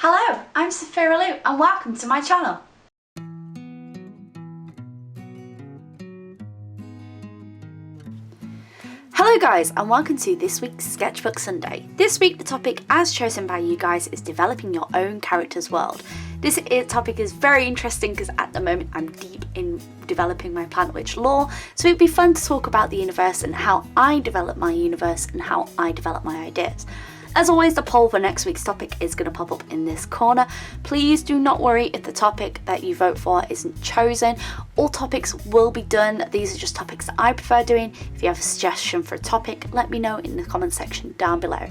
Hello, I'm Sophia Lou and welcome to my channel. Hello guys and welcome to this week's Sketchbook Sunday. This week the topic as chosen by you guys is developing your own character's world. This topic is very interesting because at the moment I'm deep in developing my Plant Witch lore, so it'd be fun to talk about the universe and how I develop my universe and how I develop my ideas. As always, the poll for next week's topic is going to pop up in this corner. Please do not worry if the topic that you vote for isn't chosen. All topics will be done. These are just topics that I prefer doing. If you have a suggestion for a topic, let me know in the comment section down below.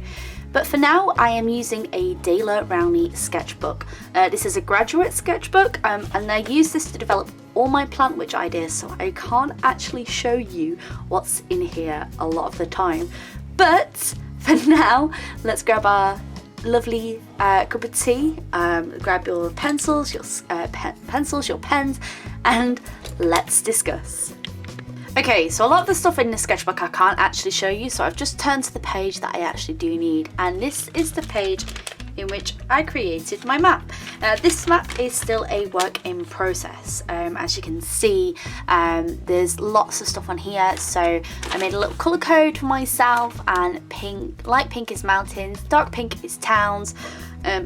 But for now, I am using a Dayla Rowney sketchbook. This is a graduate sketchbook, and I use this to develop all my Plant Witch ideas, so I can't actually show you what's in here a lot of the time. But for now, let's grab our lovely cup of tea, grab your pencils, your pens, and let's discuss. Okay, so a lot of the stuff in the sketchbook I can't actually show you, so I've just turned to the page that I actually do need, and this is the page in which I created my map. This map is still a work in process. As you can see, there's lots of stuff on here, so I made a little colour code for myself, and pink, light pink is mountains, dark pink is towns,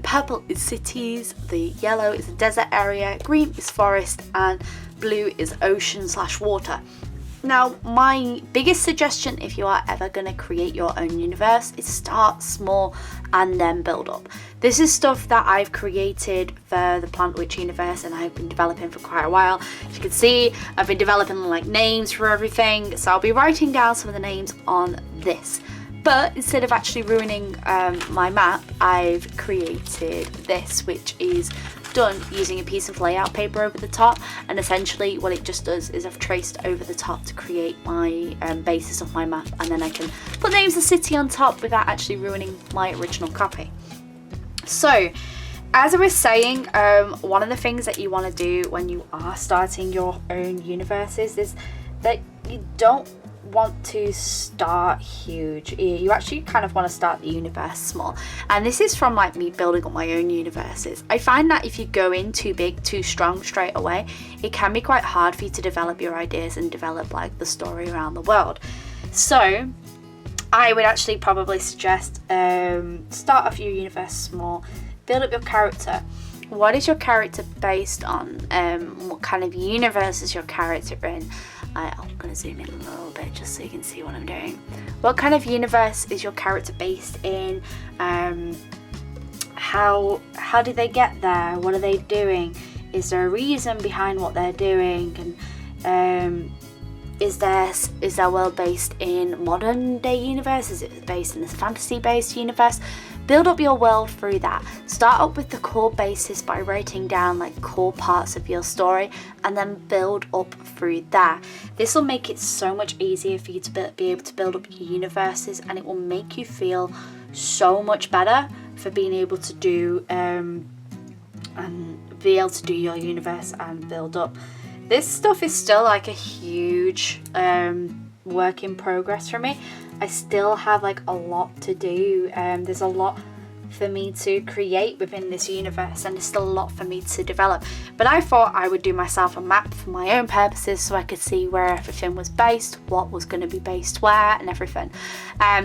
purple is cities, the yellow is a desert area, green is forest, and blue is ocean/water. Now, my biggest suggestion if you are ever going to create your own universe is start small and then build up. This is stuff that I've created for the Plant Witch universe and I've been developing for quite a while. As you can see, I've been developing like names for everything, so I'll be writing down some of the names on this. But instead of actually ruining my map, I've created this, which is done using a piece of layout paper over the top, and essentially what it just does is I've traced over the top to create my basis of my map, and then I can put names of city on top without actually ruining my original copy. So as I was saying, one of the things that you want to do when you are starting your own universes is that you don't want to start huge. You actually kind of want to start the universe small, and this is from like me building up my own universes. I find that if you go in too big, too strong straight away, it can be quite hard for you to develop your ideas and develop like the story around the world. So I would actually probably suggest start off your universe small, build up your character. What is your character based on? What kind of universe is your character in? I'm going to zoom in a little bit just so you can see what I'm doing. What kind of universe is your character based in? How did they get there? What are they doing? Is there a reason behind what they're doing? And is their world based in modern day universe? Is it based in this fantasy based universe? Build up your world through that. Start up with the core basis by writing down like core parts of your story, and then build up through that. This will make it so much easier for you to be able to build up your universes, and it will make you feel so much better for being able to do and be able to do your universe and build up. This stuff is still like a huge work in progress for me. I still have like a lot to do. There's a lot for me to create within this universe, and there's still a lot for me to develop. But I thought I would do myself a map for my own purposes so I could see where everything was based, what was going to be based where, and everything.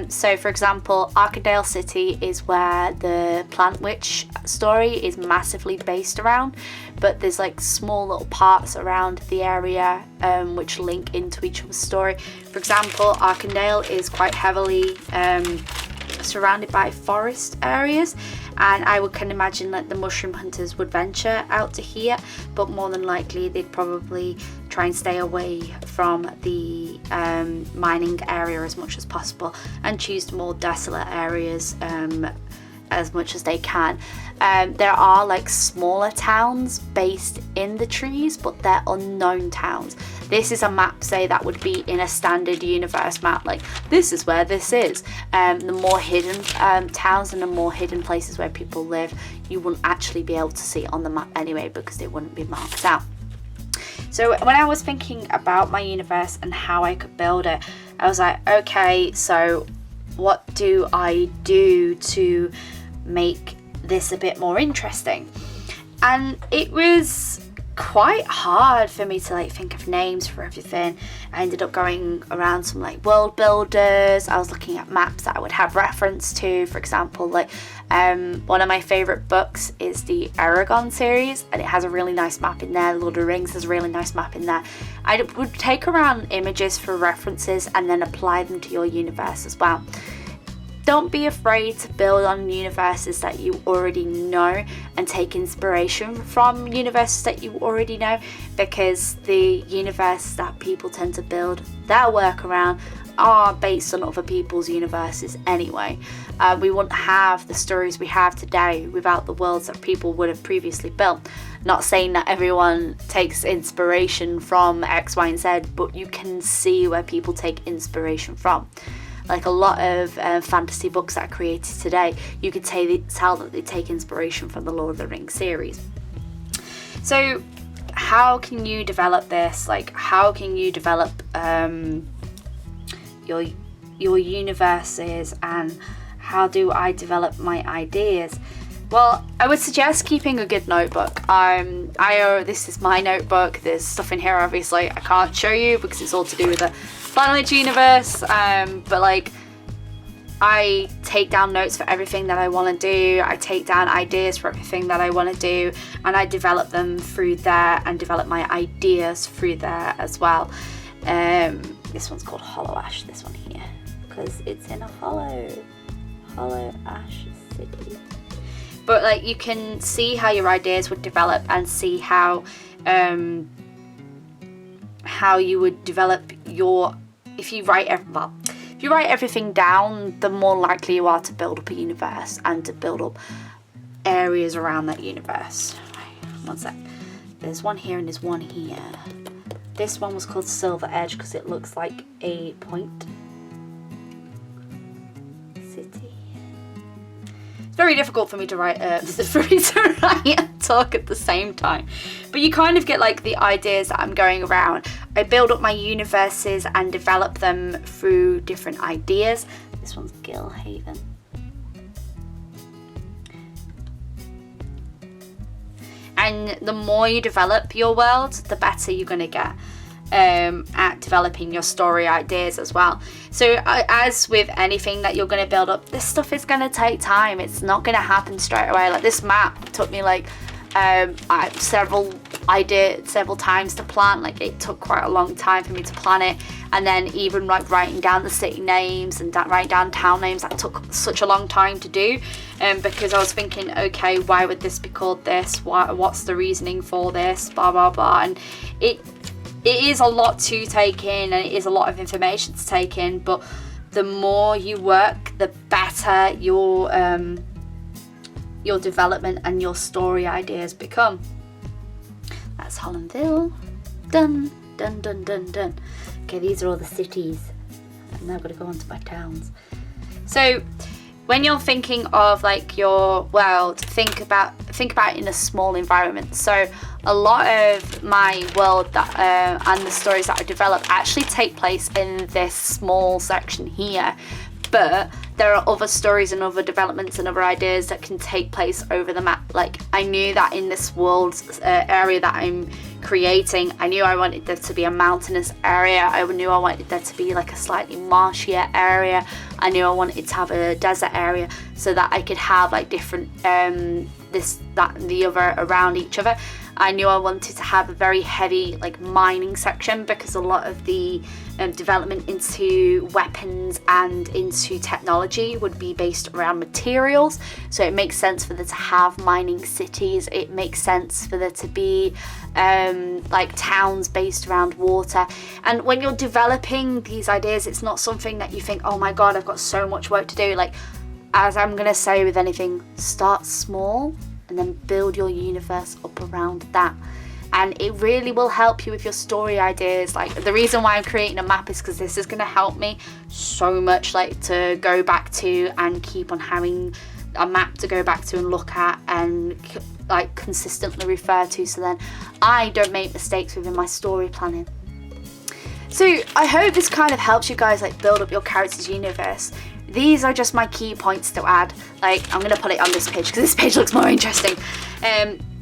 So for example, Arkandale City is where the Plant Witch story is massively based around, but there's like small little parts around the area which link into each other's story. For example, Arkandale is quite heavily surrounded by forest areas, and I can imagine that the mushroom hunters would venture out to here, but more than likely they'd probably try and stay away from the mining area as much as possible and choose more desolate areas as much as they can. There are like smaller towns based in the trees, but they're unknown towns. This is a map, say, that would be in a standard universe map, like this is where this is. The more hidden towns and the more hidden places where people live, you wouldn't actually be able to see on the map anyway because they wouldn't be marked out. So when I was thinking about my universe and how I could build it, I was like, okay, so what do I do to make this a bit more interesting. And it was quite hard for me to like think of names for everything. I ended up going around some like world builders. I was looking at maps that I would have reference to. For example, like one of my favorite books is the Aragon series, and it has a really nice map in there. Lord of the Rings has a really nice map in there. I would take around images for references and then apply them to your universe as well. Don't be afraid to build on universes that you already know and take inspiration from universes that you already know, because the universes that people tend to build their work around are based on other people's universes anyway. We wouldn't have the stories we have today without the worlds that people would have previously built. Not saying that everyone takes inspiration from X, Y, and Z, but you can see where people take inspiration from. Like a lot of fantasy books that are created today, you could tell that they take inspiration from the Lord of the Rings series. So how can you develop this? Like, how can you develop your universes, and how do I develop my ideas? Well, I would suggest keeping a good notebook. This is my notebook. There's stuff in here, obviously, I can't show you because it's all to do with the Planet universe, but like I take down notes for everything that I want to do. I take down ideas for everything that I want to do, and I develop them through there and develop my ideas through there as well. This one's called Hollow Ash, this one here, because it's in a hollow ash city. But like you can see how your ideas would develop and see how you would develop your, if you write everything down, the more likely you are to build up a universe and to build up areas around that universe. One sec. There's one here and there's one here. This one was called Silver Edge because it looks like a point. City. It's very difficult for me to write and talk at the same time. But you kind of get like the ideas that I'm going around. I build up my universes and develop them through different ideas. This one's Gilhaven. And the more you develop your world, the better you're going to get at developing your story ideas as well. So as with anything that you're going to build up, this stuff is going to take time. It's not going to happen straight away. Like this map took me like several times to plan. Like it took quite a long time for me to plan it, and then even like writing down the city names and writing down town names, that took such a long time to do, because I was thinking, okay, why would this be called this, what's the reasoning for this, blah blah blah. And it is a lot to take in, and it is a lot of information to take in, but the more you work, the better your development and your story ideas become. That's Hollandville. Done, done, done, done, done. Okay, these are all the cities. I'm now going to go on to my towns. So when you're thinking of like your world, think about it in a small environment. So a lot of my world that and the stories that I develop actually take place in this small section here. But there are other stories and other developments and other ideas that can take place over the map. Like I knew that in this world area that I'm creating, I knew I wanted there to be a mountainous area. I knew I wanted there to be like a slightly marshier area. I knew I wanted to have a desert area so that I could have like different this, that and the other around each other. I knew I wanted to have a very heavy like mining section, because a lot of the development into weapons and into technology would be based around materials. So it makes sense for there to have mining cities. It makes sense for there to be like towns based around water. And when you're developing these ideas, it's not something that you think, oh my god, I've got so much work to do. Like, as I'm gonna say with anything, start small and then build your universe up around that. And it really will help you with your story ideas. Like the reason why I'm creating a map is because this is going to help me so much, like to go back to and keep on having a map to go back to and look at and like consistently refer to, so then I don't make mistakes within my story planning. So I hope this kind of helps you guys like build up your character's universe. these are just my key points to add. Like, I'm going to put it on this page because this page looks more interesting.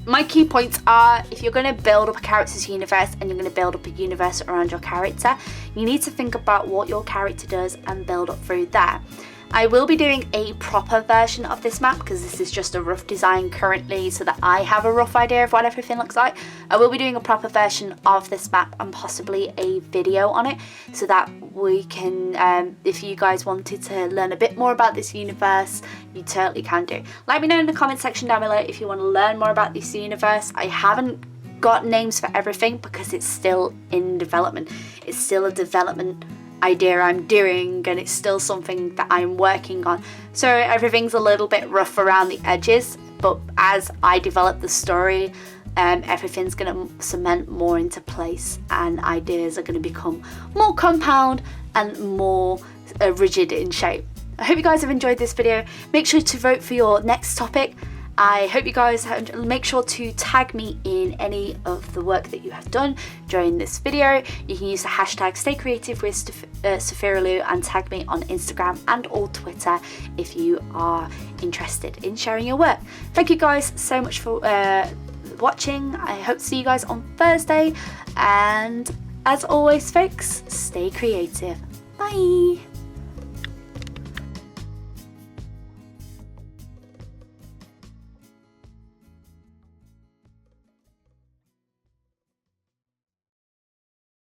My key points are, if you're going to build up a character's universe and you're going to build up a universe around your character, you need to think about what your character does and build up through there. I will be doing a proper version of this map because this is just a rough design currently so that I have a rough idea of what everything looks like. I will be doing a proper version of this map and possibly a video on it so that we can, if you guys wanted to learn a bit more about this universe, you totally can do. Let me know in the comment section down below if you want to learn more about this universe. I haven't got names for everything because it's still in development. It's still a development idea I'm doing, and it's still something that I'm working on, so everything's a little bit rough around the edges, but as I develop the story, everything's going to cement more into place and ideas are going to become more compound and more rigid in shape. I hope you guys have enjoyed this video. Make sure to vote for your next topic. I hope you guys make sure to tag me in any of the work that you have done during this video. You can use the hashtag StayCreativeWithSophia and tag me on Instagram and or Twitter if you are interested in sharing your work. Thank you guys so much for watching. I hope to see you guys on Thursday, and as always folks, stay creative. Bye.